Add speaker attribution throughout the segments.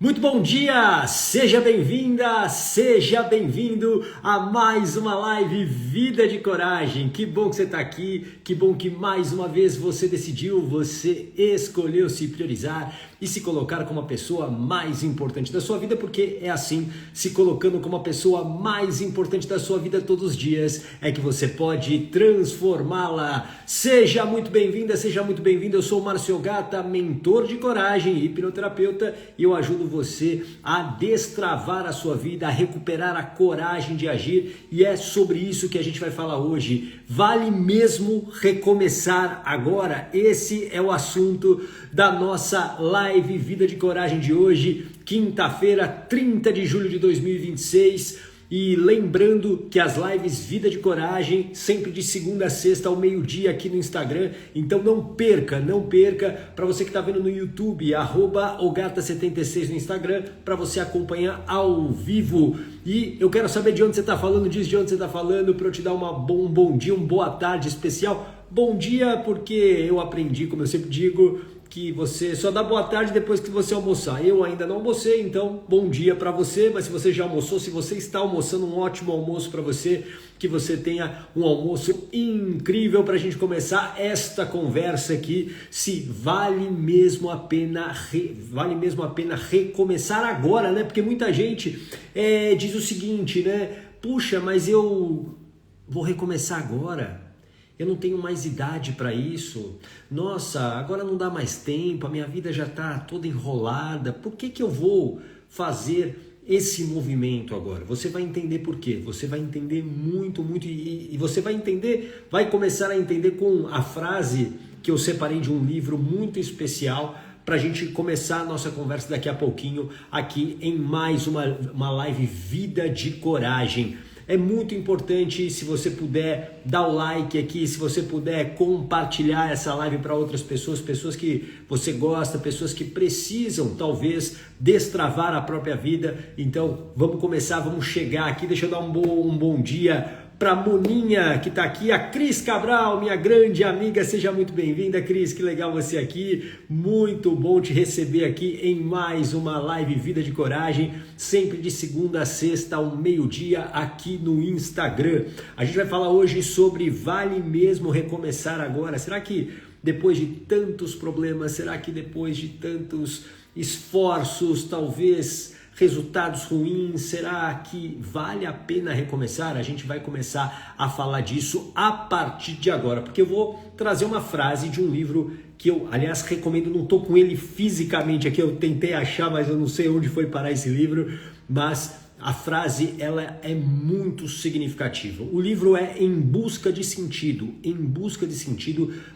Speaker 1: Muito bom dia! Seja bem-vinda, seja bem-vindo a mais uma live Vida de Coragem. Que bom que você está aqui, que bom que mais uma vez você decidiu, você escolheu se priorizar e se colocar como a pessoa mais importante da sua vida, porque é assim, se colocando como a pessoa mais importante da sua vida todos os dias, é que você pode transformá-la. Seja muito bem-vinda, seja muito bem-vindo. Eu sou o Márcio Ogata, mentor de coragem e hipnoterapeuta, e eu ajudo você a destravar a sua vida, a recuperar a coragem de agir, e é sobre isso que a gente vai falar hoje. Vale mesmo recomeçar agora? Esse é o assunto da nossa live Vida de Coragem de hoje, quinta-feira, 30 de julho de 2026. E lembrando que as lives Vida de Coragem, sempre de segunda a sexta ao meio-dia aqui no Instagram. Então não perca. Para você que está vendo no YouTube, @ogata76 no Instagram, para você acompanhar ao vivo. E eu quero saber de onde você está falando, diz de onde você está falando, para eu te dar um bom dia, uma boa tarde especial. Bom dia, porque eu aprendi, como eu sempre digo, que você só dá boa tarde depois que você almoçar. Eu ainda não almocei, então bom dia para você, mas se você já almoçou, se você está almoçando, um ótimo almoço para você, que você tenha um almoço incrível para a gente começar esta conversa aqui, se vale mesmo a pena recomeçar agora, né? Porque muita gente diz o seguinte, né? Puxa, mas eu vou recomeçar agora. Eu não tenho mais idade para isso. Nossa, agora não dá mais tempo, a minha vida já está toda enrolada. Por que eu vou fazer esse movimento agora? Você vai entender por quê. Você vai entender muito e você vai começar a entender com a frase que eu separei de um livro muito especial para a gente começar a nossa conversa daqui a pouquinho aqui em mais uma live Vida de Coragem. É muito importante, se você puder dar o like aqui, se você puder compartilhar essa live para outras pessoas, pessoas que você gosta, pessoas que precisam talvez destravar a própria vida. Então vamos começar, vamos chegar aqui. Deixa eu dar um bom dia para a Moninha que está aqui, a Cris Cabral, minha grande amiga. Seja muito bem-vinda, Cris, que legal você aqui, muito bom te receber aqui em mais uma live Vida de Coragem, sempre de segunda a sexta ao meio-dia aqui no Instagram. A gente vai falar hoje sobre vale mesmo recomeçar agora. Será que depois de tantos problemas, será que depois de tantos esforços, talvez resultados ruins, será que vale a pena recomeçar? A gente vai começar a falar disso a partir de agora, porque eu vou trazer uma frase de um livro que eu, aliás, recomendo. Não estou com ele fisicamente aqui, eu tentei achar, mas eu não sei onde foi parar esse livro, mas a frase, ela é muito significativa. O livro é Em Busca de Sentido,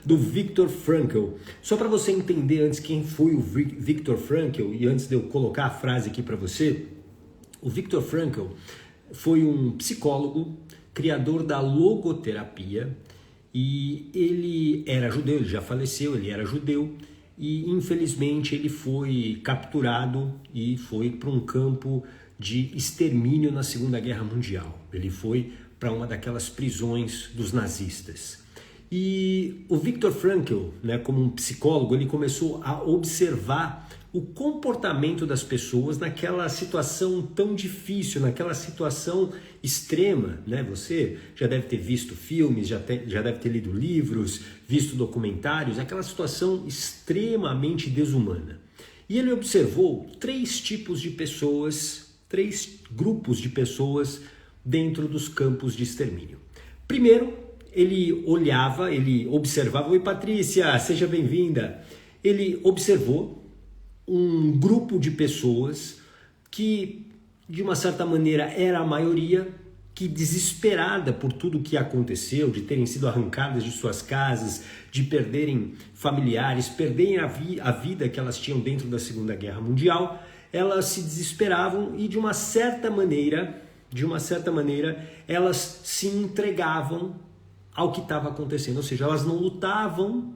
Speaker 1: do Viktor Frankl. Só para você entender antes quem foi o Viktor Frankl, e antes de eu colocar a frase aqui para você, o Viktor Frankl foi um psicólogo, criador da logoterapia, e ele era judeu, ele já faleceu, ele era judeu, e infelizmente ele foi capturado e foi para um campo de extermínio na Segunda Guerra Mundial. Ele foi para uma daquelas prisões dos nazistas. E o Viktor Frankl, né, como um psicólogo, ele começou a observar o comportamento das pessoas naquela situação tão difícil, naquela situação extrema, né? Você já deve ter visto filmes, já deve ter lido livros, visto documentários, aquela situação extremamente desumana. E ele observou três grupos de pessoas dentro dos campos de extermínio. Primeiro, ele observava. Oi, Patrícia, seja bem-vinda. Ele observou um grupo de pessoas que, de uma certa maneira, era a maioria, que desesperada por tudo que aconteceu, de terem sido arrancadas de suas casas, de perderem familiares, perderem a vida que elas tinham dentro da Segunda Guerra Mundial, elas se desesperavam e de uma certa maneira, elas se entregavam ao que estava acontecendo, ou seja, elas não lutavam,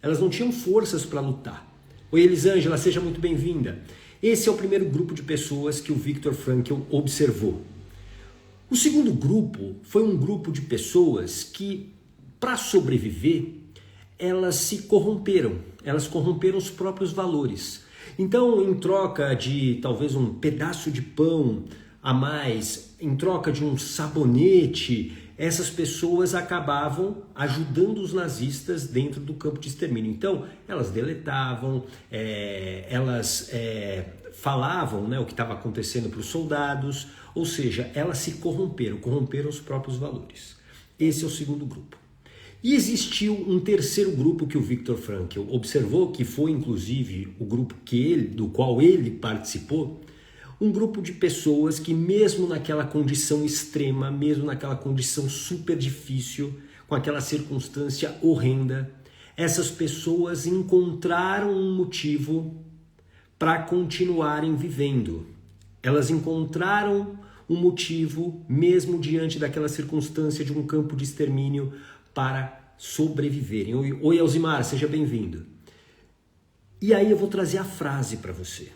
Speaker 1: elas não tinham forças para lutar. Oi, Elisângela, seja muito bem-vinda. Esse é o primeiro grupo de pessoas que o Viktor Frankl observou. O segundo grupo foi um grupo de pessoas que, para sobreviver, elas corromperam os próprios valores. Então, em troca de talvez um pedaço de pão a mais, em troca de um sabonete, essas pessoas acabavam ajudando os nazistas dentro do campo de extermínio. Então, elas deletavam, elas falavam, né, o que estava acontecendo para os soldados, ou seja, elas se corromperam os próprios valores. Esse é o segundo grupo. E existiu um terceiro grupo que o Viktor Frankl observou, que foi inclusive o grupo do qual ele participou, um grupo de pessoas que mesmo naquela condição extrema, mesmo naquela condição super difícil, com aquela circunstância horrenda, essas pessoas encontraram um motivo para continuarem vivendo. Elas encontraram um motivo, mesmo diante daquela circunstância de um campo de extermínio, para sobreviverem. Oi, Elzimar, seja bem-vindo. E aí eu vou trazer a frase para você.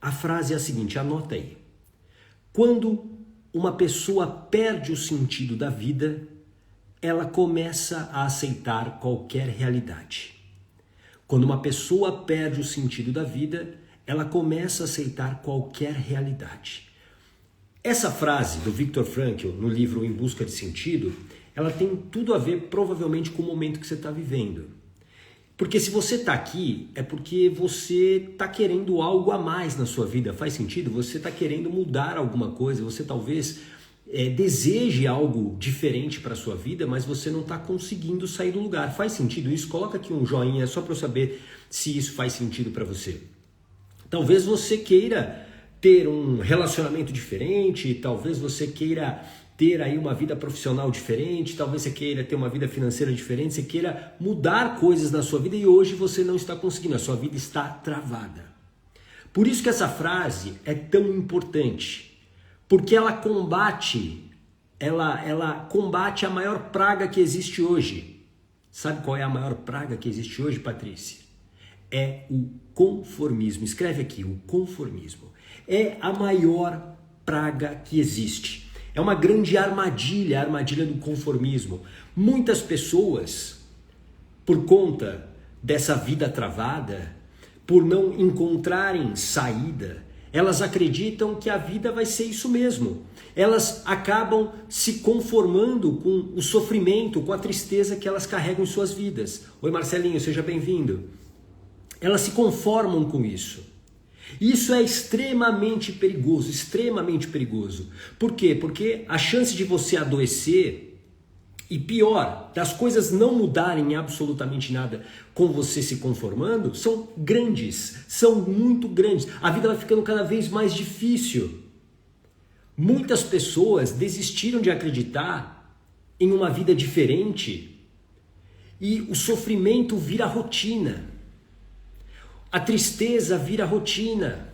Speaker 1: A frase é a seguinte, anota aí. Quando uma pessoa perde o sentido da vida, ela começa a aceitar qualquer realidade. Quando uma pessoa perde o sentido da vida, ela começa a aceitar qualquer realidade. Essa frase do Viktor Frankl, no livro Em Busca de Sentido, ela tem tudo a ver provavelmente com o momento que você está vivendo. Porque se você está aqui, é porque você está querendo algo a mais na sua vida. Faz sentido? Você está querendo mudar alguma coisa, você talvez deseje algo diferente para a sua vida, mas você não está conseguindo sair do lugar. Faz sentido isso? Coloca aqui um joinha só para eu saber se isso faz sentido para você. Talvez você queira ter um relacionamento diferente, talvez você queira ter aí uma vida profissional diferente, talvez você queira ter uma vida financeira diferente, você queira mudar coisas na sua vida e hoje você não está conseguindo, a sua vida está travada. Por isso que essa frase é tão importante, porque ela combate a maior praga que existe hoje. Sabe qual é a maior praga que existe hoje, Patrícia? É o conformismo. Escreve aqui, o conformismo. É a maior praga que existe. É uma grande armadilha, a armadilha do conformismo. Muitas pessoas, por conta dessa vida travada, por não encontrarem saída, elas acreditam que a vida vai ser isso mesmo. Elas acabam se conformando com o sofrimento, com a tristeza que elas carregam em suas vidas. Oi, Marcelinho, seja bem-vindo. Elas se conformam com isso. Isso é extremamente perigoso, extremamente perigoso. Por quê? Porque a chance de você adoecer e pior, das coisas não mudarem absolutamente nada com você se conformando, são grandes, são muito grandes. A vida vai ficando cada vez mais difícil. Muitas pessoas desistiram de acreditar em uma vida diferente e o sofrimento vira rotina. A tristeza vira rotina,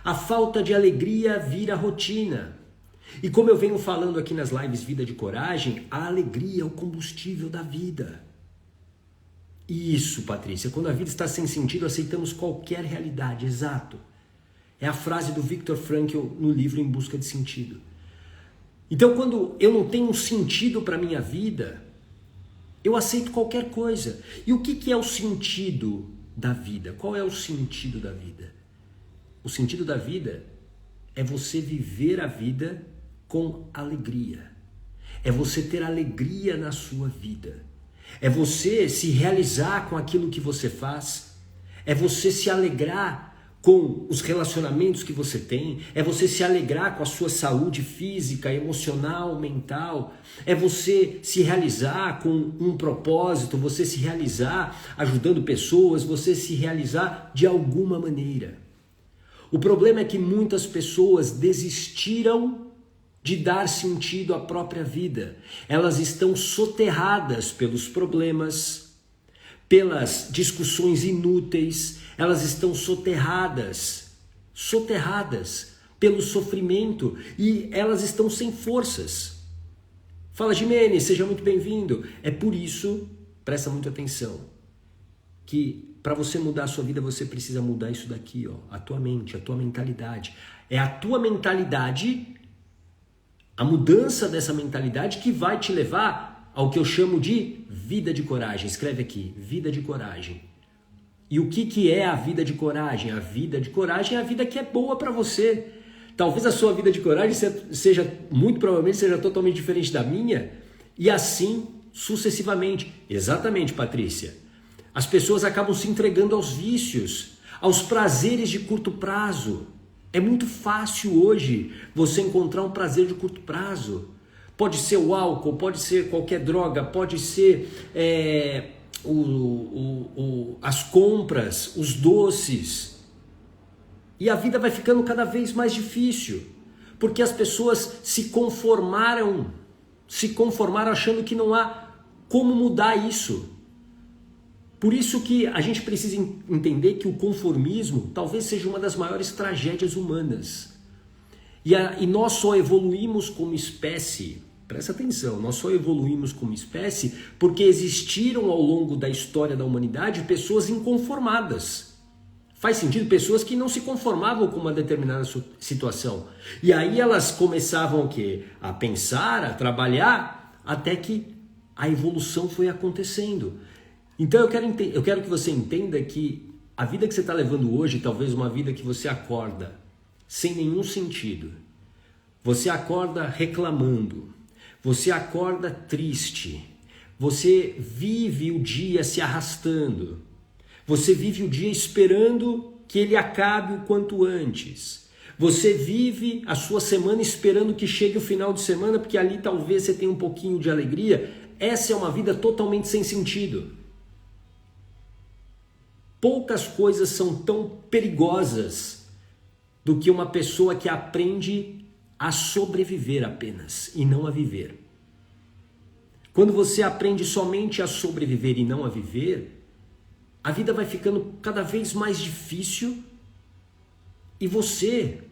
Speaker 1: a falta de alegria vira rotina. E como eu venho falando aqui nas lives Vida de Coragem, a alegria é o combustível da vida. Isso, Patrícia, quando a vida está sem sentido, aceitamos qualquer realidade, exato. É a frase do Viktor Frankl no livro Em Busca de Sentido. Então, quando eu não tenho um sentido para a minha vida, eu aceito qualquer coisa. E o que é o sentido da vida? Qual é o sentido da vida? O sentido da vida é você viver a vida com alegria. É você ter alegria na sua vida. É você se realizar com aquilo que você faz. É você se alegrar com os relacionamentos que você tem. É você se alegrar com a sua saúde física, emocional, mental. É você se realizar com um propósito, você se realizar ajudando pessoas, você se realizar de alguma maneira. O problema é que muitas pessoas desistiram de dar sentido à própria vida. Elas estão soterradas pelos problemas, pelas discussões inúteis, elas estão soterradas pelo sofrimento e elas estão sem forças. Fala, Jimenez, seja muito bem-vindo. É por isso, presta muita atenção, que para você mudar a sua vida, você precisa mudar isso daqui, ó, a tua mente, a tua mentalidade. É a tua mentalidade, a mudança dessa mentalidade que vai te levar ao que eu chamo de vida de coragem. Escreve aqui, vida de coragem. E o que é a vida de coragem? A vida de coragem é a vida que é boa para você. Talvez a sua vida de coragem seja, muito provavelmente, seja totalmente diferente da minha, e assim sucessivamente. Exatamente, Patrícia. As pessoas acabam se entregando aos vícios, aos prazeres de curto prazo. É muito fácil hoje você encontrar um prazer de curto prazo. Pode ser o álcool, pode ser qualquer droga, pode ser as compras, os doces. E a vida vai ficando cada vez mais difícil, porque as pessoas se conformaram achando que não há como mudar isso. Por isso que a gente precisa entender que o conformismo talvez seja uma das maiores tragédias humanas. E nós só evoluímos como espécie, presta atenção, nós só evoluímos como espécie porque existiram ao longo da história da humanidade pessoas inconformadas. Faz sentido? Pessoas que não se conformavam com uma determinada situação. E aí elas começavam o quê? A pensar, a trabalhar, até que a evolução foi acontecendo. Então eu quero que você entenda que a vida que você está levando hoje, talvez uma vida que você acorda sem nenhum sentido. Você acorda reclamando, você acorda triste, você vive o dia se arrastando, você vive o dia esperando que ele acabe o quanto antes. Você vive a sua semana esperando que chegue o final de semana, porque ali talvez você tenha um pouquinho de alegria. Essa é uma vida totalmente sem sentido. Poucas coisas são tão perigosas do que uma pessoa que aprende a sobreviver apenas e não a viver. Quando você aprende somente a sobreviver e não a viver, a vida vai ficando cada vez mais difícil e você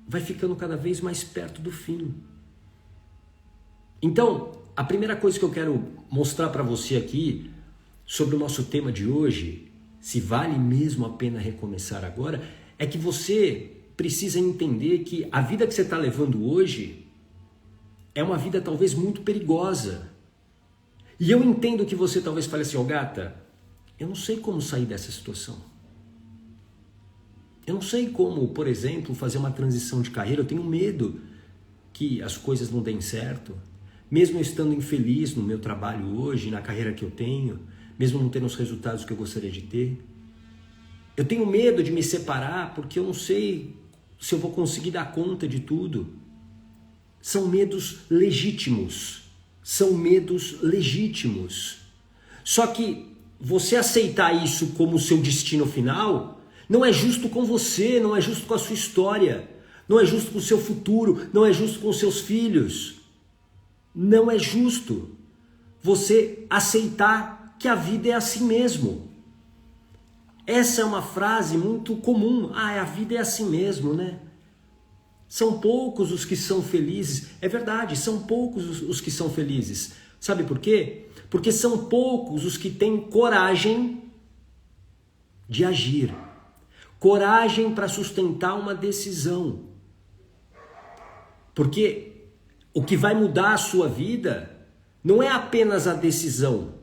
Speaker 1: vai ficando cada vez mais perto do fim. Então, a primeira coisa que eu quero mostrar para você aqui sobre o nosso tema de hoje, se vale mesmo a pena recomeçar agora, é que você precisa entender que a vida que você está levando hoje é uma vida talvez muito perigosa. E eu entendo que você talvez fale assim, Gata, eu não sei como sair dessa situação. Eu não sei como, por exemplo, fazer uma transição de carreira. Eu tenho medo que as coisas não deem certo. Mesmo eu estando infeliz no meu trabalho hoje, na carreira que eu tenho, mesmo não tendo os resultados que eu gostaria de ter. Eu tenho medo de me separar porque eu não sei se eu vou conseguir dar conta de tudo. São medos legítimos. São medos legítimos. Só que você aceitar isso como seu destino final não é justo com você, não é justo com a sua história, não é justo com o seu futuro, não é justo com os seus filhos. Não é justo você aceitar que a vida é assim mesmo. Essa é uma frase muito comum. A vida é assim mesmo, né? São poucos os que são felizes. É verdade, são poucos os que são felizes. Sabe por quê? Porque são poucos os que têm coragem de agir. Coragem para sustentar uma decisão. Porque o que vai mudar a sua vida não é apenas a decisão,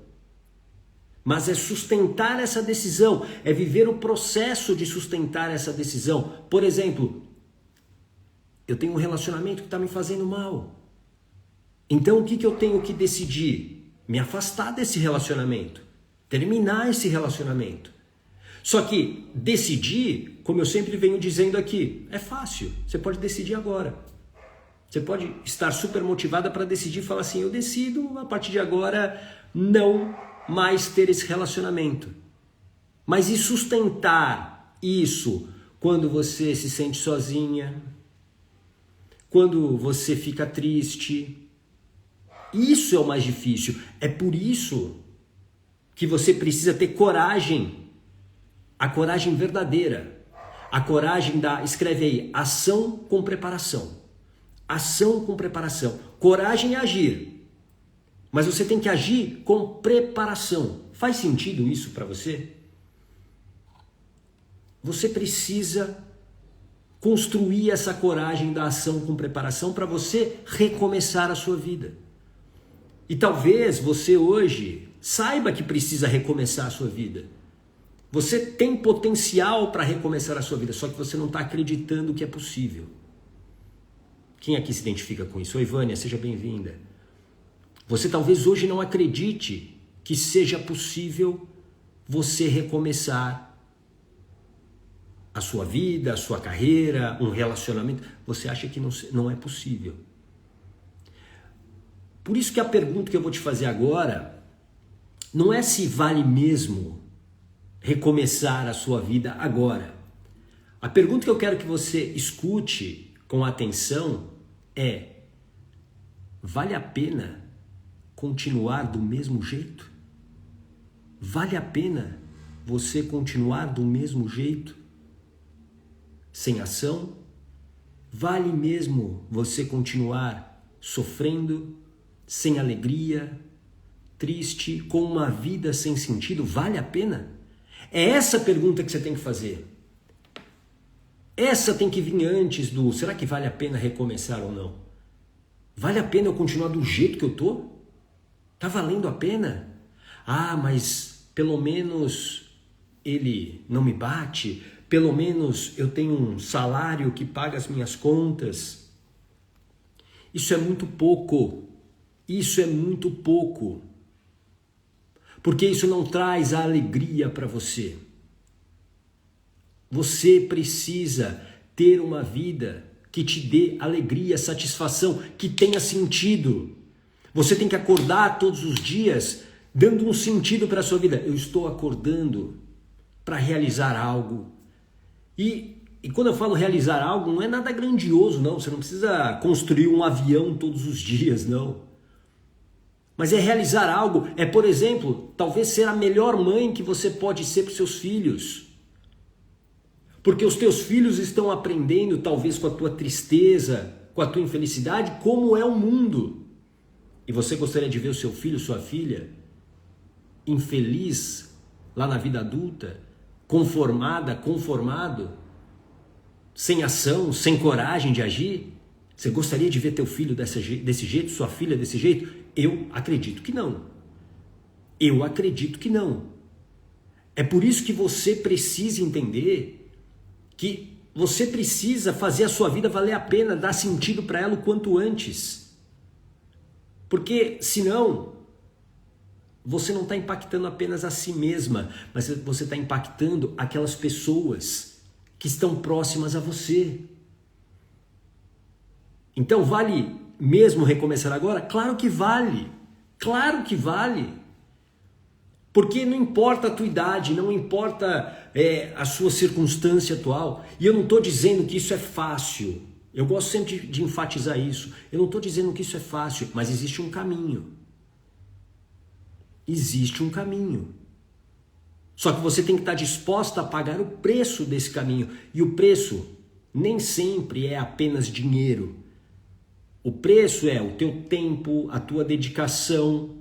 Speaker 1: mas é sustentar essa decisão, é viver o processo de sustentar essa decisão. Por exemplo, eu tenho um relacionamento que está me fazendo mal. Então o que eu tenho que decidir? Me afastar desse relacionamento, terminar esse relacionamento. Só que decidir, como eu sempre venho dizendo aqui, é fácil, você pode decidir agora. Você pode estar super motivada para decidir e falar assim, eu decido a partir de agora não mais ter esse relacionamento. Mas e sustentar isso quando você se sente sozinha, quando você fica triste? Isso é o mais difícil. É por isso que você precisa ter coragem, a coragem verdadeira, a coragem escreve aí, ação com preparação. Ação com preparação. Coragem é agir. Mas você tem que agir com preparação. Faz sentido isso para você? Você precisa construir essa coragem da ação com preparação para você recomeçar a sua vida. E talvez você hoje saiba que precisa recomeçar a sua vida. Você tem potencial para recomeçar a sua vida, só que você não está acreditando que é possível. Quem aqui se identifica com isso? Oi, Vânia, seja bem-vinda. Você talvez hoje não acredite que seja possível você recomeçar a sua vida, a sua carreira, um relacionamento. Você acha que não é possível. Por isso que a pergunta que eu vou te fazer agora não é se vale mesmo recomeçar a sua vida agora. A pergunta que eu quero que você escute com atenção é: vale a pena continuar do mesmo jeito? Vale a pena você continuar do mesmo jeito? Sem ação? Vale mesmo você continuar sofrendo, sem alegria, triste, com uma vida sem sentido? Vale a pena? É essa a pergunta que você tem que fazer. Essa tem que vir antes do será que vale a pena recomeçar ou não? Vale a pena eu continuar do jeito que eu tô? Tá valendo a pena? Ah, mas pelo menos ele não me bate, pelo menos eu tenho um salário que paga as minhas contas. Isso é muito pouco. Isso é muito pouco. Porque isso não traz a alegria para você. Você precisa ter uma vida que te dê alegria, satisfação, que tenha sentido. Você tem que acordar todos os dias dando um sentido para a sua vida. Eu estou acordando para realizar algo. E quando eu falo realizar algo, não é nada grandioso, não. Você não precisa construir um avião todos os dias, não. Mas é realizar algo, é, por exemplo, talvez ser a melhor mãe que você pode ser para os seus filhos. Porque os teus filhos estão aprendendo, talvez com a tua tristeza, com a tua infelicidade, como é o mundo. E você gostaria de ver o seu filho, sua filha, infeliz lá na vida adulta, conformado, sem ação, sem coragem de agir? Você gostaria de ver teu filho desse jeito, sua filha desse jeito? Eu acredito que não. Eu acredito que não. É por isso que você precisa entender que você precisa fazer a sua vida valer a pena, dar sentido para ela o quanto antes. Porque senão você não está impactando apenas a si mesma, mas você está impactando aquelas pessoas que estão próximas a você. Então vale mesmo recomeçar agora? Claro que vale. Claro que vale. Porque não importa a tua idade, não importa a sua circunstância atual. E eu não estou dizendo que isso é fácil. Eu gosto sempre de enfatizar isso. Eu não estou dizendo que isso é fácil, mas existe um caminho. Existe um caminho. Só que você tem que estar disposta a pagar o preço desse caminho. E o preço nem sempre é apenas dinheiro. O preço é o teu tempo, a tua dedicação.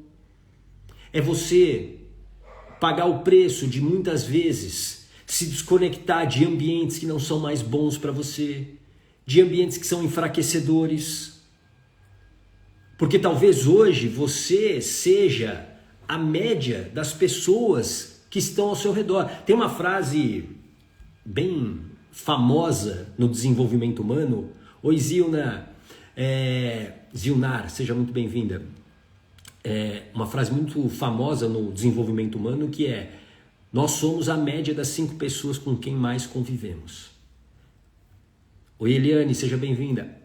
Speaker 1: É você pagar o preço de muitas vezes se desconectar de ambientes que não são mais bons para você, de ambientes que são enfraquecedores. Porque talvez hoje você seja a média das pessoas que estão ao seu redor. Tem uma frase bem famosa no desenvolvimento humano. Oi, Zilnar, seja muito bem-vinda. Uma frase muito famosa no desenvolvimento humano que é: nós somos a média das 5 pessoas com quem mais convivemos. Oi, Eliane, seja bem-vinda.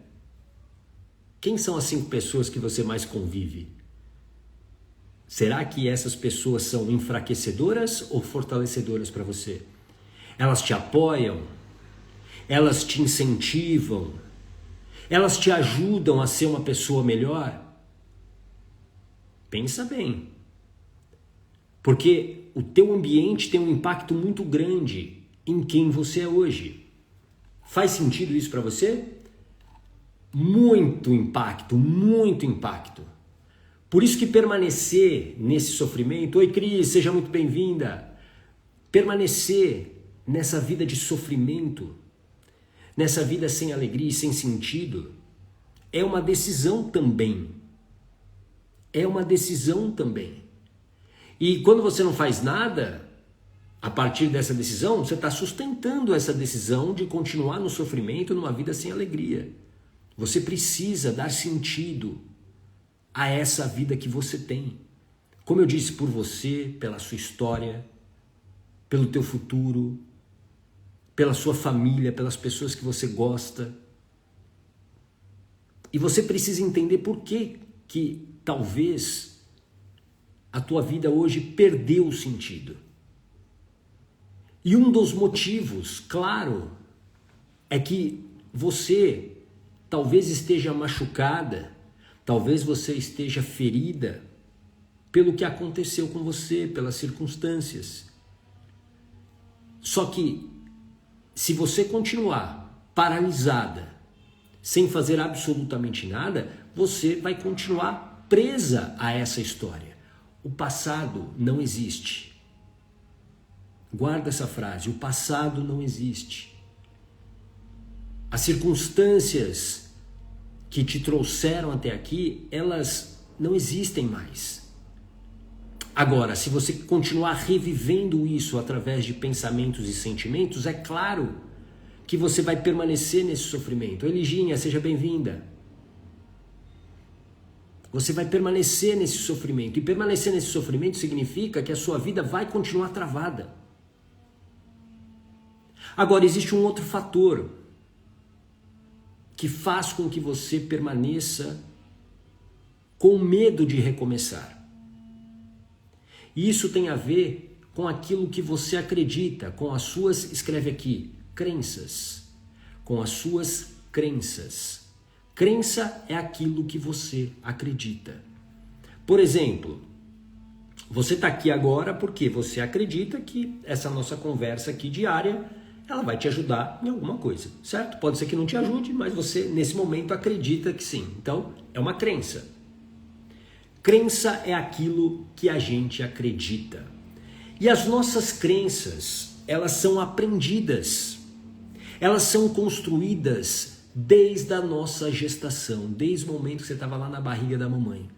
Speaker 1: Quem são as 5 pessoas que você mais convive? Será que essas pessoas são enfraquecedoras ou fortalecedoras para você? Elas te apoiam? Elas te incentivam? Elas te ajudam a ser uma pessoa melhor? Pensa bem. Porque o teu ambiente tem um impacto muito grande em quem você é hoje. Faz sentido isso para você? Muito impacto, muito impacto. Por isso que permanecer nesse sofrimento... Oi, Cris, seja muito bem-vinda. Permanecer nessa vida de sofrimento, nessa vida sem alegria e sem sentido, é uma decisão também. É uma decisão também. E quando você não faz nada, A partir dessa decisão, você está sustentando essa decisão de continuar no sofrimento, numa vida sem alegria. Você precisa dar sentido a essa vida que você tem. Como eu disse, por você, pela sua história, pelo teu futuro, pela sua família, pelas pessoas que você gosta. E você precisa entender por que talvez a tua vida hoje perdeu o sentido. E um dos motivos, claro, é que você talvez esteja machucada, talvez você esteja ferida pelo que aconteceu com você, pelas circunstâncias. Só que se você continuar paralisada, sem fazer absolutamente nada, você vai continuar presa a essa história. O passado não existe. Guarda essa frase, o passado não existe. As circunstâncias que te trouxeram até aqui, elas não existem mais. Agora, se você continuar revivendo isso através de pensamentos e sentimentos, é claro que você vai permanecer nesse sofrimento. Eliginha, seja bem-vinda. Você vai permanecer nesse sofrimento. E permanecer nesse sofrimento significa que a sua vida vai continuar travada. Agora, existe um outro fator que faz com que você permaneça com medo de recomeçar. E isso tem a ver com aquilo que você acredita, com as suas, escreve aqui, crenças. Com as suas crenças. Crença é aquilo que você acredita. Por exemplo, você está aqui agora porque você acredita que essa nossa conversa aqui diária, ela vai te ajudar em alguma coisa, certo? Pode ser que não te ajude, mas você nesse momento acredita que sim. Então, é uma crença. Crença é aquilo que a gente acredita. E as nossas crenças, elas são aprendidas. Elas são construídas desde a nossa gestação, desde o momento que você estava lá na barriga da mamãe.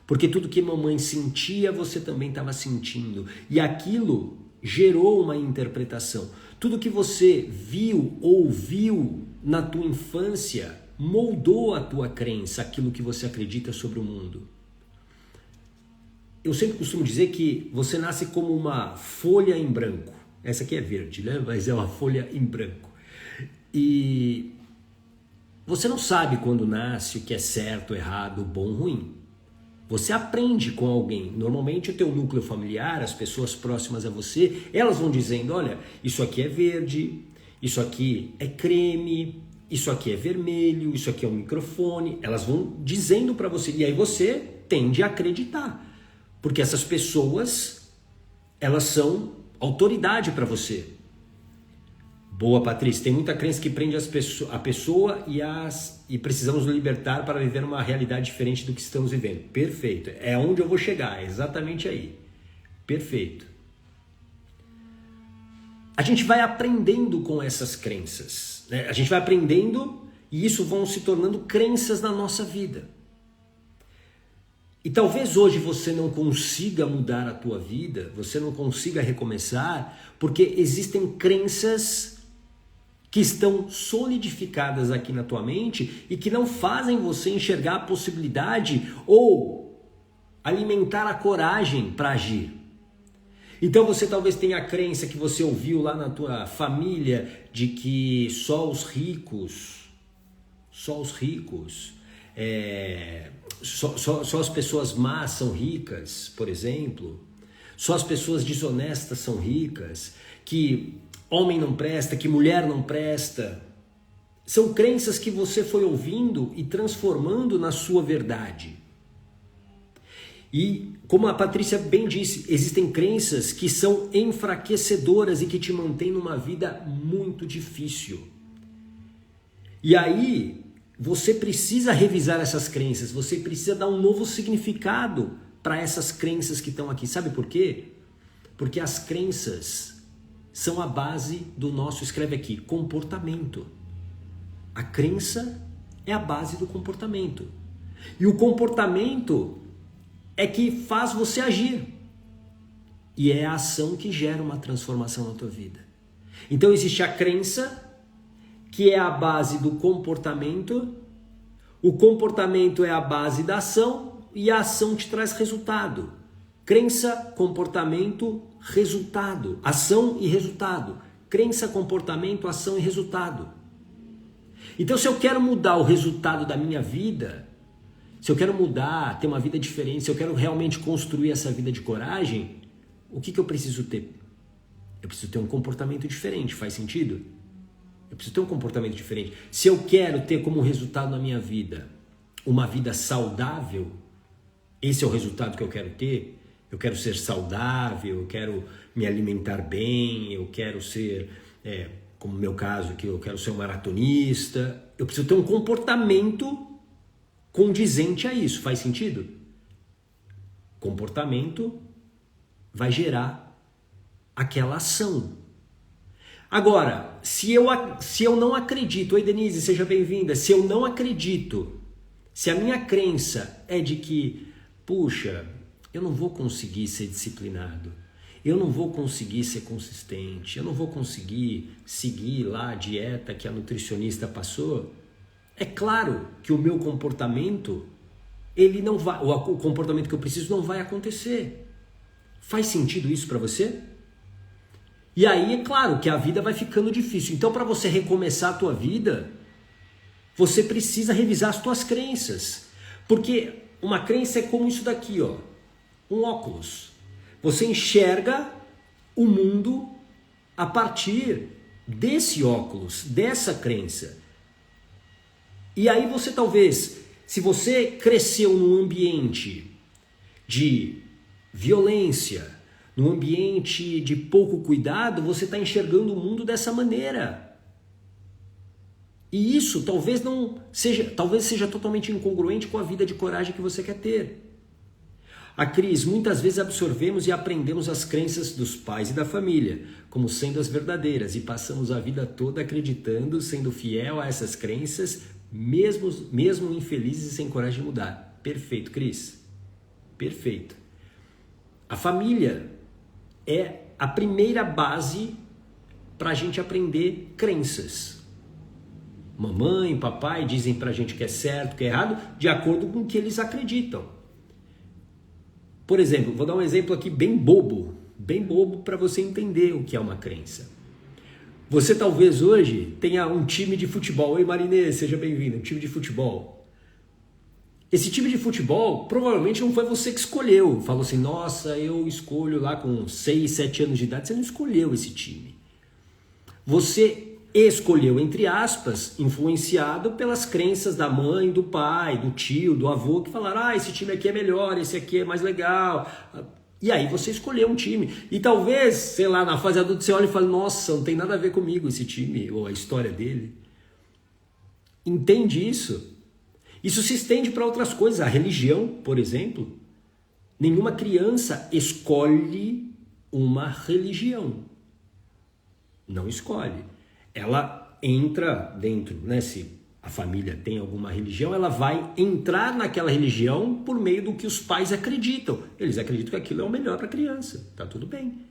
Speaker 1: Porque tudo que mamãe sentia, você também estava sentindo. E aquilo gerou uma interpretação. Tudo que você viu, ouviu na tua infância, moldou a tua crença, aquilo que você acredita sobre o mundo. Eu sempre costumo dizer que você nasce como uma folha em branco. Essa aqui é verde, né? Mas é uma folha em branco. E você não sabe quando nasce o que é certo, errado, bom, ruim. Você aprende com alguém. Normalmente o teu núcleo familiar, as pessoas próximas a você, elas vão dizendo, olha, isso aqui é verde, isso aqui é creme, isso aqui é vermelho, isso aqui é um microfone. Elas vão dizendo para você. E aí você tende a acreditar. Porque essas pessoas, elas são autoridade para você. Boa, Patrícia. Tem muita crença que prende a pessoa e precisamos nos libertar para viver uma realidade diferente do que estamos vivendo. Perfeito. É onde eu vou chegar, é exatamente aí. Perfeito. A gente vai aprendendo com essas crenças, né? A gente vai aprendendo e isso vão se tornando crenças na nossa vida. E talvez hoje você não consiga mudar a tua vida, você não consiga recomeçar, porque existem crenças que estão solidificadas aqui na tua mente e que não fazem você enxergar a possibilidade ou alimentar a coragem para agir. Então você talvez tenha a crença que você ouviu lá na tua família de que só os ricos, só as pessoas más são ricas, por exemplo. Só as pessoas desonestas são ricas, que homem não presta, que mulher não presta. São crenças que você foi ouvindo e transformando na sua verdade. E, como a Patrícia bem disse, existem crenças que são enfraquecedoras e que te mantêm numa vida muito difícil. E aí, você precisa revisar essas crenças, você precisa dar um novo significado para essas crenças que estão aqui. Sabe por quê? Porque as crenças são a base do nosso, escreve aqui, comportamento. A crença é a base do comportamento. E o comportamento é que faz você agir. E é a ação que gera uma transformação na tua vida. Então existe a crença, que é a base do comportamento. O comportamento é a base da ação e a ação te traz resultado. Crença, comportamento, resultado. Ação e resultado. Crença, comportamento, ação e resultado. Então, se eu quero mudar o resultado da minha vida, se eu quero mudar, ter uma vida diferente, se eu quero realmente construir essa vida de coragem, o que eu preciso ter? Eu preciso ter um comportamento diferente, faz sentido? Eu preciso ter um comportamento diferente. Se eu quero ter como resultado na minha vida uma vida saudável, esse é o resultado que eu quero ter. Eu quero ser saudável, eu quero me alimentar bem, eu quero ser, como no meu caso aqui, eu quero ser um maratonista. Eu preciso ter um comportamento condizente a isso. Faz sentido? Comportamento vai gerar aquela ação. Agora, se eu não acredito, oi Denise, seja bem-vinda, se eu não acredito, se a minha crença é de que, puxa, eu não vou conseguir ser disciplinado, eu não vou conseguir ser consistente, eu não vou conseguir seguir lá a dieta que a nutricionista passou, é claro que o meu comportamento, ele não vai, o comportamento que eu preciso não vai acontecer. Faz sentido isso para você? E aí, é claro que a vida vai ficando difícil. Então, para você recomeçar a tua vida, você precisa revisar as tuas crenças. Porque uma crença é como isso daqui, ó, um óculos. Você enxerga o mundo a partir desse óculos, dessa crença. E aí você talvez, se você cresceu num ambiente de violência, num ambiente de pouco cuidado, você está enxergando o mundo dessa maneira. E isso talvez seja totalmente incongruente com a vida de coragem que você quer ter. A Cris, muitas vezes absorvemos e aprendemos as crenças dos pais e da família como sendo as verdadeiras e passamos a vida toda acreditando, sendo fiel a essas crenças, mesmo infelizes e sem coragem de mudar. Perfeito, Cris. Perfeito. A família é a primeira base para a gente aprender crenças. Mamãe, papai dizem para a gente que é certo, que é errado, de acordo com o que eles acreditam. Por exemplo, vou dar um exemplo aqui bem bobo para você entender o que é uma crença. Você talvez hoje tenha um time de futebol. Oi Marinê, seja bem-vindo, um time de futebol. Esse time de futebol provavelmente não foi você que escolheu. Falou assim, nossa, eu escolho lá com 6, 7 anos de idade. Você não escolheu esse time. Você escolheu, entre aspas, influenciado pelas crenças da mãe, do pai, do tio, do avô, que falaram, esse time aqui é melhor, esse aqui é mais legal. E aí você escolheu um time. E talvez, sei lá, na fase adulta você olha e fala, nossa, não tem nada a ver comigo esse time, ou a história dele. Entende isso? Isso se estende para outras coisas. A religião, por exemplo. Nenhuma criança escolhe uma religião. Não escolhe. Ela entra dentro, né? Se a família tem alguma religião, ela vai entrar naquela religião por meio do que os pais acreditam. Eles acreditam que aquilo é o melhor para a criança. Tá tudo bem.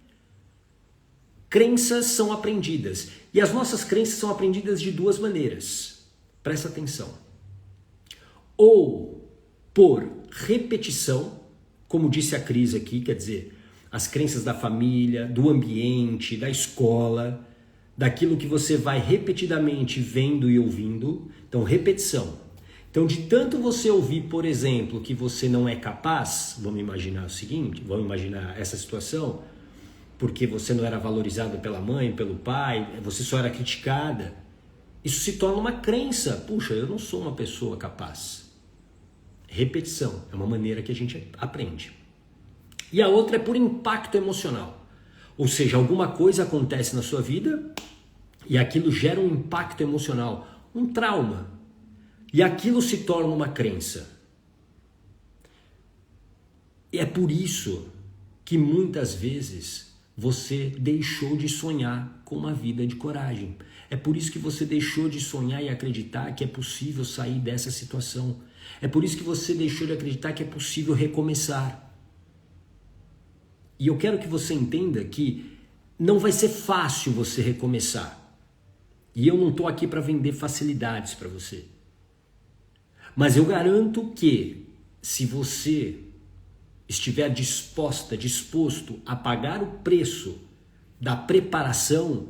Speaker 1: Crenças são aprendidas. E as nossas crenças são aprendidas de duas maneiras. Presta atenção. Ou por repetição, como disse a Cris aqui, quer dizer, as crenças da família, do ambiente, da escola, daquilo que você vai repetidamente vendo e ouvindo. Então, repetição. Então, de tanto você ouvir, por exemplo, que você não é capaz, vamos imaginar o seguinte, vamos imaginar essa situação, porque você não era valorizado pela mãe, pelo pai, você só era criticada, isso se torna uma crença. Puxa, eu não sou uma pessoa capaz. Repetição é uma maneira que a gente aprende. E a outra é por impacto emocional. Ou seja, alguma coisa acontece na sua vida e aquilo gera um impacto emocional, um trauma. E aquilo se torna uma crença. E é por isso que muitas vezes você deixou de sonhar com uma vida de coragem. É por isso que você deixou de sonhar e acreditar que é possível sair dessa situação. É por isso que você deixou de acreditar que é possível recomeçar. E eu quero que você entenda que não vai ser fácil você recomeçar. E eu não estou aqui para vender facilidades para você. Mas eu garanto que se você estiver disposto a pagar o preço da preparação,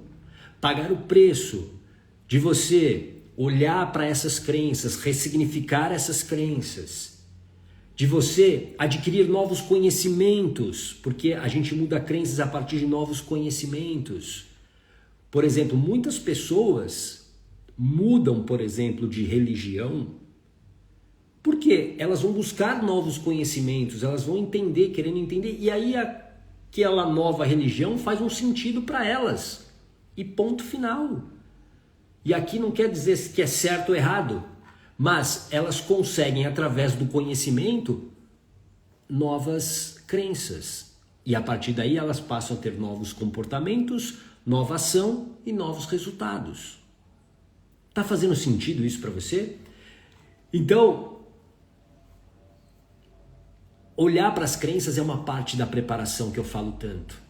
Speaker 1: pagar o preço de você olhar para essas crenças, ressignificar essas crenças, de você adquirir novos conhecimentos, porque a gente muda crenças a partir de novos conhecimentos. Por exemplo, muitas pessoas mudam, por exemplo, de religião, porque elas vão buscar novos conhecimentos, elas vão entender, querendo entender, e aí aquela nova religião faz um sentido para elas. E ponto final. E aqui não quer dizer que é certo ou errado, mas elas conseguem, através do conhecimento, novas crenças. E a partir daí elas passam a ter novos comportamentos, nova ação e novos resultados. Tá fazendo sentido isso para você? Então, olhar para as crenças é uma parte da preparação que eu falo tanto.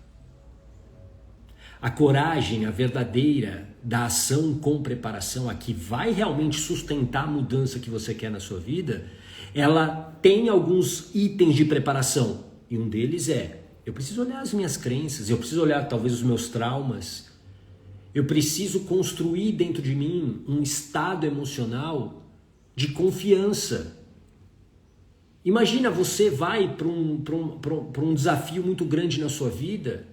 Speaker 1: A coragem, a verdadeira da ação com preparação, a que vai realmente sustentar a mudança que você quer na sua vida, ela tem alguns itens de preparação. E um deles é, eu preciso olhar as minhas crenças, eu preciso olhar talvez os meus traumas, eu preciso construir dentro de mim um estado emocional de confiança. Imagina, você vai para um desafio muito grande na sua vida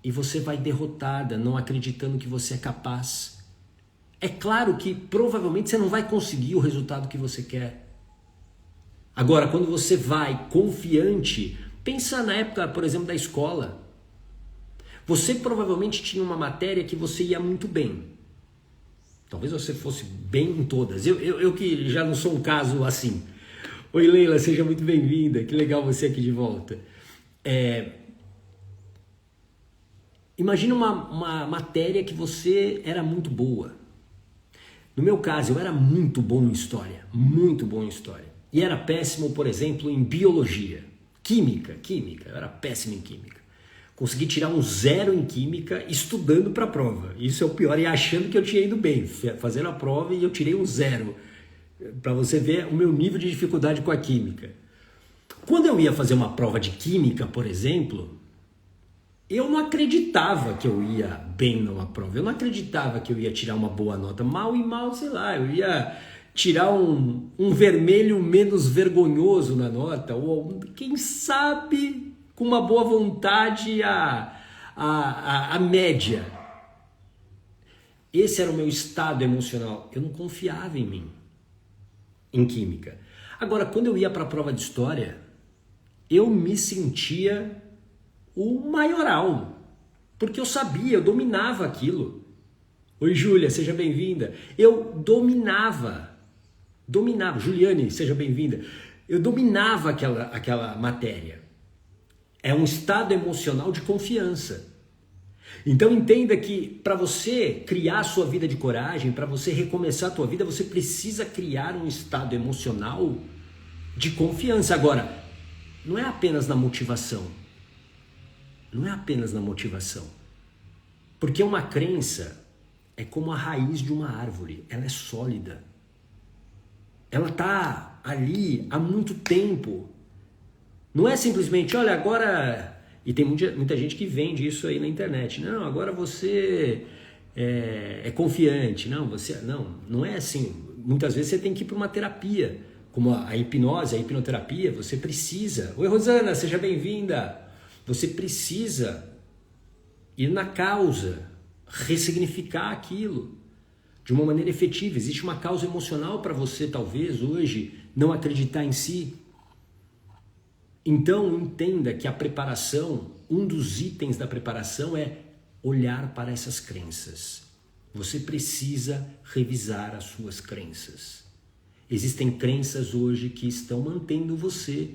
Speaker 1: e você vai derrotada, não acreditando que você é capaz. É claro que provavelmente você não vai conseguir o resultado que você quer. Agora, quando você vai confiante, pensa na época, por exemplo, da escola. Você provavelmente tinha uma matéria que você ia muito bem. Talvez você fosse bem em todas. Eu que já não sou um caso assim. Oi, Leila, seja muito bem-vinda. Que legal você aqui de volta. Imagina uma matéria que você era muito boa. No meu caso, eu era muito bom em história. Muito bom em história. E era péssimo, por exemplo, em biologia. Química. Eu era péssimo em química. Consegui tirar um 0 em química estudando para a prova. Isso é o pior. E achando que eu tinha ido bem. Fazendo a prova e eu tirei um 0. Para você ver o meu nível de dificuldade com a química. Quando eu ia fazer uma prova de química, por exemplo, eu não acreditava que eu ia bem numa prova. Eu não acreditava que eu ia tirar uma boa nota. Mal e mal, sei lá, eu ia tirar um vermelho menos vergonhoso na nota. Ou quem sabe, com uma boa vontade, a média. Esse era o meu estado emocional. Eu não confiava em mim, em química. Agora, quando eu ia para a prova de história, eu me sentia o maioral, porque eu sabia, eu dominava aquilo. Oi, Júlia, seja bem-vinda. Eu dominava. Juliane, seja bem-vinda. Eu dominava aquela matéria. É um estado emocional de confiança. Então entenda que para você criar a sua vida de coragem, para você recomeçar a tua vida, você precisa criar um estado emocional de confiança. Agora, não é apenas na motivação. Não é apenas na motivação. Porque uma crença é como a raiz de uma árvore. Ela é sólida. Ela está ali há muito tempo. Não é simplesmente, olha, agora... E tem muita gente que vende isso aí na internet. Não, agora você é confiante. Não é assim. Muitas vezes você tem que ir para uma terapia. Como a hipnose, a hipnoterapia, você precisa. Oi, Rosana, seja bem-vinda. Você precisa ir na causa, ressignificar aquilo de uma maneira efetiva. Existe uma causa emocional para você, talvez, hoje, não acreditar em si. Então, entenda que a preparação, um dos itens da preparação é olhar para essas crenças. Você precisa revisar as suas crenças. Existem crenças hoje que estão mantendo você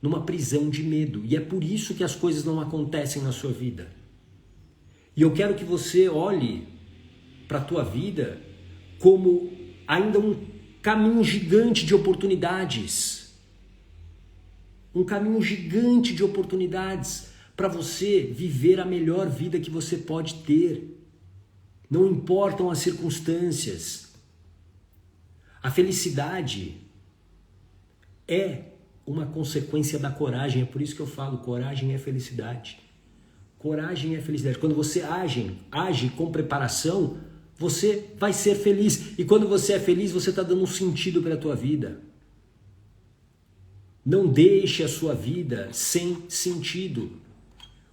Speaker 1: numa prisão de medo. E é por isso que as coisas não acontecem na sua vida. E eu quero que você olhe para a tua vida como ainda um caminho gigante de oportunidades. um caminho gigante de oportunidades para você viver a melhor vida que você pode ter. Não importam as circunstâncias. A felicidade é uma consequência da coragem. É por isso que eu falo, coragem é felicidade. Coragem é felicidade. Quando você age com preparação, você vai ser feliz. E quando você é feliz, você está dando um sentido para a tua vida. Não deixe a sua vida sem sentido.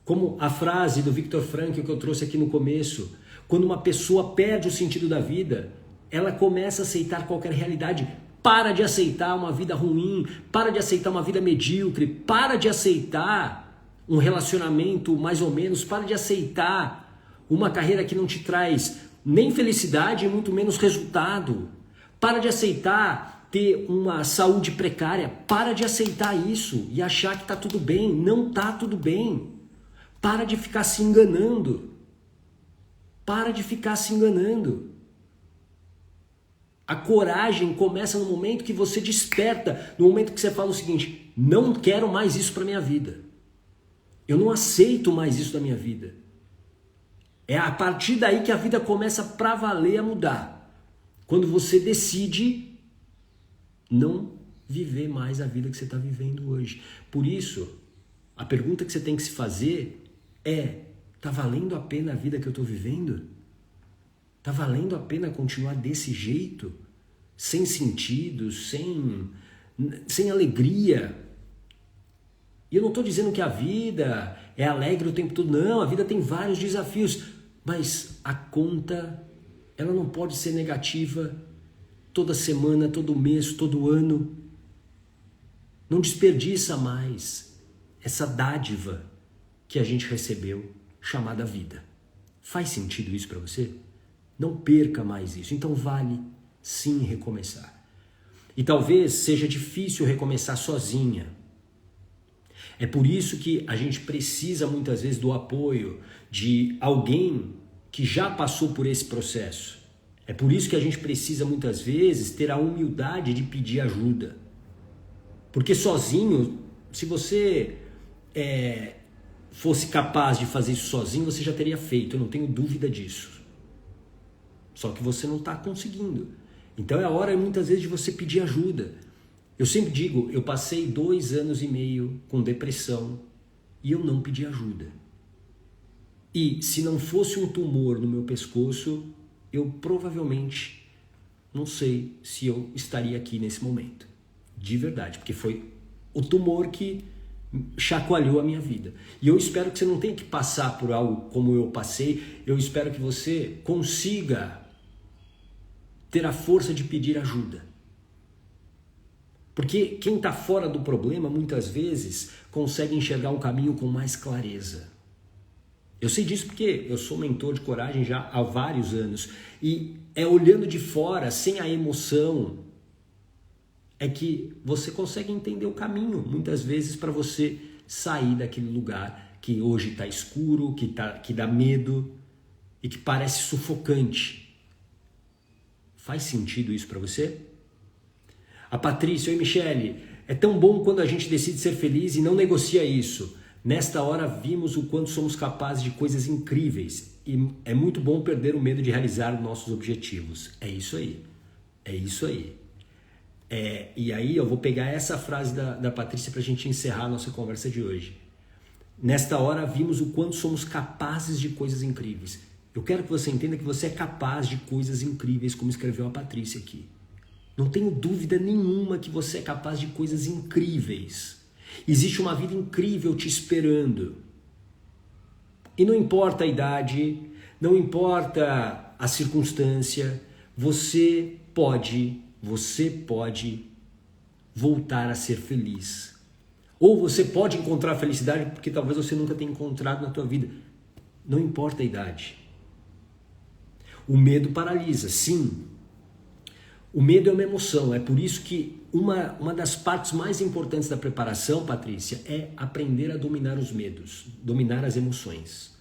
Speaker 1: Como a frase do Viktor Frankl que eu trouxe aqui no começo, quando uma pessoa perde o sentido da vida, ela começa a aceitar qualquer realidade. Para de aceitar uma vida ruim, para de aceitar uma vida medíocre, para de aceitar um relacionamento mais ou menos, para de aceitar uma carreira que não te traz nem felicidade e muito menos resultado. Para de aceitar ter uma saúde precária, para de aceitar isso e achar que está tudo bem. Não está tudo bem. Para de ficar se enganando. Para de ficar se enganando. A coragem começa no momento que você desperta, no momento que você fala o seguinte: não quero mais isso para minha vida. Eu não aceito mais isso da minha vida. É a partir daí que a vida começa para valer a mudar. Quando você decide não viver mais a vida que você está vivendo hoje. Por isso, a pergunta que você tem que se fazer é: tá valendo a pena a vida que eu estou vivendo? Tá valendo a pena continuar desse jeito? Sem sentido, sem alegria? E eu não estou dizendo que a vida é alegre o tempo todo. Não, a vida tem vários desafios. Mas a conta, ela não pode ser negativa toda semana, todo mês, todo ano. Não desperdiça mais essa dádiva que a gente recebeu, chamada vida. Faz sentido isso para você? Não perca mais isso. Então vale sim recomeçar. E talvez seja difícil recomeçar sozinha. É por isso que a gente precisa muitas vezes do apoio de alguém que já passou por esse processo. É por isso que a gente precisa muitas vezes ter a humildade de pedir ajuda. Porque sozinho, se você fosse capaz de fazer isso sozinho, você já teria feito, eu não tenho dúvida disso. Só que você não está conseguindo. Então é a hora muitas vezes de você pedir ajuda. Eu sempre digo, eu passei 2 anos e meio com depressão e eu não pedi ajuda. E se não fosse um tumor no meu pescoço, eu provavelmente não sei se eu estaria aqui nesse momento. De verdade, porque foi o tumor que chacoalhou a minha vida. E eu espero que você não tenha que passar por algo como eu passei. Eu espero que você consiga ter a força de pedir ajuda. Porque quem está fora do problema, muitas vezes, consegue enxergar um caminho com mais clareza. Eu sei disso porque eu sou mentor de coragem já há vários anos. E é olhando de fora, sem a emoção, é que você consegue entender o caminho, muitas vezes, para você sair daquele lugar que hoje está escuro, que dá medo e que parece sufocante. Faz sentido isso para você? A Patrícia: oi Michele, é tão bom quando a gente decide ser feliz e não negocia isso. Nesta hora vimos o quanto somos capazes de coisas incríveis e é muito bom perder o medo de realizar nossos objetivos. É isso aí, é isso aí. E aí eu vou pegar essa frase da Patrícia para a gente encerrar a nossa conversa de hoje. Nesta hora vimos o quanto somos capazes de coisas incríveis. Eu quero que você entenda que você é capaz de coisas incríveis, como escreveu a Patrícia aqui. Não tenho dúvida nenhuma que você é capaz de coisas incríveis. Existe uma vida incrível te esperando. E não importa a idade, não importa a circunstância, você pode voltar a ser feliz. Ou você pode encontrar felicidade porque talvez você nunca tenha encontrado na tua vida. Não importa a idade. O medo paralisa, sim. O medo é uma emoção, é por isso que uma das partes mais importantes da preparação, Patrícia, é aprender a dominar os medos, dominar as emoções,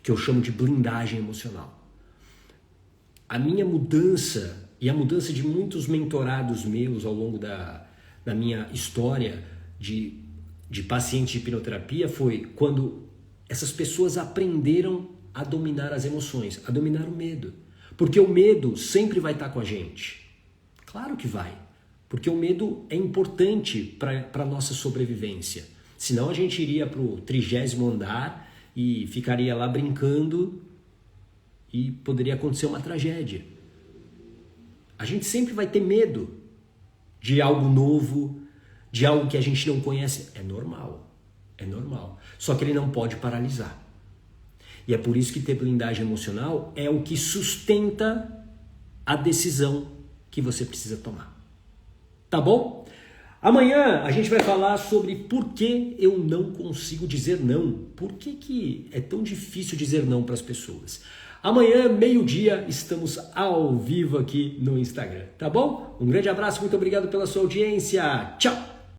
Speaker 1: que eu chamo de blindagem emocional. A minha mudança e a mudança de muitos mentorados meus ao longo da minha história de de paciente de hipnoterapia foi quando essas pessoas aprenderam a dominar as emoções, a dominar o medo. Porque o medo sempre vai estar com a gente. Claro que vai. Porque o medo é importante para a nossa sobrevivência. Senão a gente iria para o 30º andar e ficaria lá brincando e poderia acontecer uma tragédia. A gente sempre vai ter medo de algo novo, de algo que a gente não conhece. É normal, é normal. Só que ele não pode paralisar. E é por isso que ter blindagem emocional é o que sustenta a decisão que você precisa tomar. Tá bom? Amanhã a gente vai falar sobre por que eu não consigo dizer não. Por que é tão difícil dizer não para as pessoas? Amanhã, meio-dia, estamos ao vivo aqui no Instagram, tá bom? Um grande abraço, muito obrigado pela sua audiência. Tchau!